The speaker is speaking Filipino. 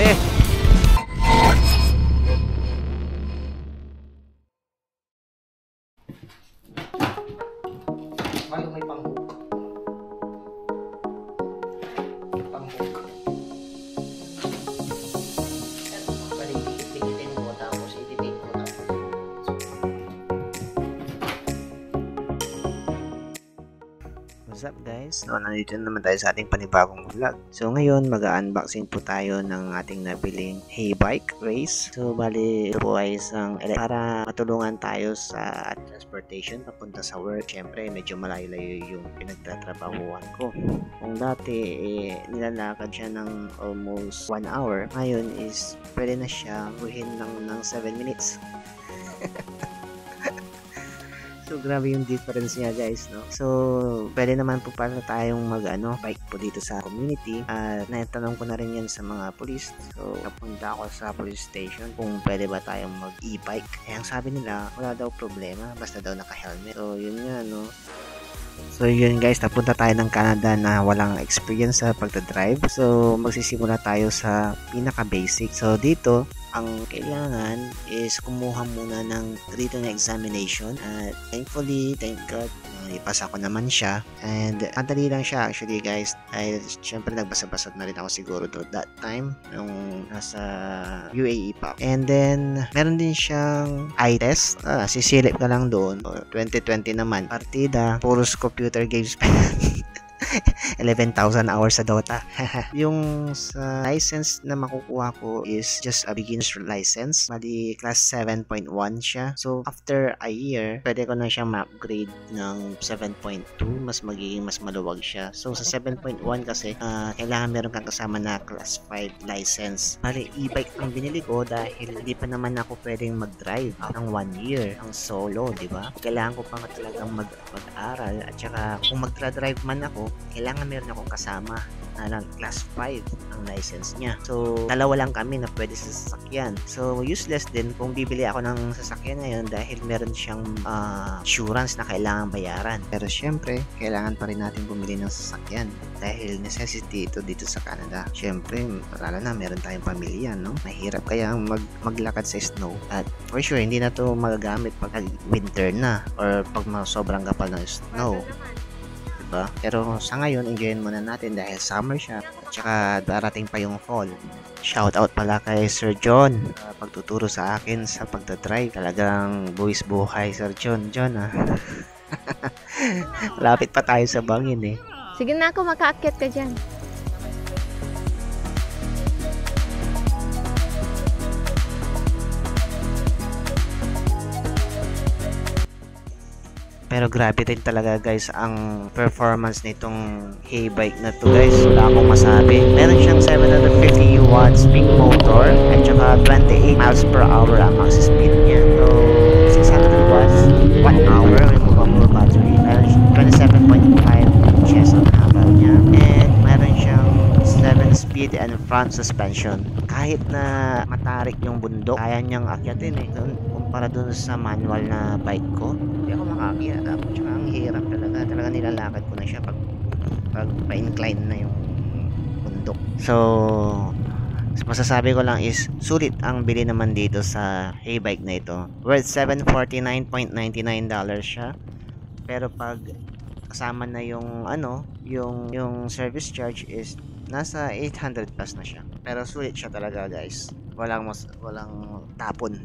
Swerte! Ay, may pang-hook. Pang-hook. Bali, dikit-dikitin mo tapos ititake mo tapos. What's up guys? So, nandito naman tayo sa ating panibagong vlog. So, ngayon mag-unboxing po tayo ng ating nabiling Haybike race. So, bali ito po ay isang para matulungan tayo sa transportation papunta sa work. Siyempre, medyo malayo-layo yung pinagtatrabahuan ko. Kung dati, nilalakad siya ng almost 1 hour. Ngayon is pwede na siya buhin ng 7 minutes. So, grabe yung difference niya guys, no? So, pwede naman po pala tayong bike po dito sa community. Natanong ko na rin yan sa mga police. So, napunta ako sa police station kung pwede ba tayong mag-e-bike. Kaya ang sabi nila, wala daw problema, basta daw naka-helmet. So, yun nga, no? So yun guys, napunta tayo ng Canada na walang experience sa pagdadrive. So magsisimula tayo sa pinaka basic. So dito, ang kailangan is kumuha muna ng written examination. Thankfully, thank God, ipasa ko naman siya. And madali lang siya actually guys. Dahil syempre nagbasa-basa na rin ako siguro that time nung nasa UAE pa. And then meron din siyang eye test. Sisilip ka lang doon. 2020 naman. Partida, puros computer games. 11,000 hours sa Dota. Yung sa license na makukuha ko is just a beginner's license. Bali, class 7.1 siya. So, after a year, pwede ko na siyang ma-upgrade ng 7.2. Mas maluwag siya. So, sa 7.1 kasi, kailangan meron kang kasama na class 5 license. Bali, e-bike ang binili ko dahil hindi pa naman ako pwedeng mag-drive ng 1 year ang solo, di ba? Kailangan ko pa nga talagang mag-aral at saka kung mag-drive man ako, kailangan meron akong kasama na class 5 ang license niya. So, dalawa lang kami na pwede sa sasakyan. So, useless din kung bibili ako ng sasakyan ngayon dahil meron siyang insurance na kailangan bayaran. Pero syempre, kailangan pa rin natin bumili ng sasakyan dahil necessity ito dito sa Canada. Syempre, lalo na meron tayong pamilya, no? Mahirap kaya maglakad sa snow. At for sure, hindi na to magagamit pag winter na or pag sobrang kapal ng snow. Diba? Pero sa ngayon, enjoyin muna natin dahil summer siya at saka darating pa yung fall. Shout out pala kay Sir John pagtuturo sa akin sa pagdadrive. Talagang buwis buhay Sir John. Lapit pa tayo sa bangin eh. Sige na ako, makaakyat ka dyan. Pero grabe din talaga guys ang performance nitong Haybike na to guys. Wala akong masabi. Meron siyang 750 watts peak motor at saka 28 miles per hour ang max speed niya. So 600 watts 1 hour removable battery. Meron siyang 27.5 inches ang haba niya. And meron siyang 7-speed and front suspension. Kahit na matarik yung bundok, kaya niyang akyatin eh. Kumpara dun sa manual na bike ko, hindi ako makakyat. Tsaka ang hirap talaga. Talaga nilalakad ko na siya pag pa-incline na yung bundok. So, masasabi ko lang is sulit ang bili naman dito sa Haybike na ito. Worth $749.99 siya. Pero pag kasama na yung yung service charge is nasa 800 plus na siya. Pero sulit siya talaga guys. Walang tapon.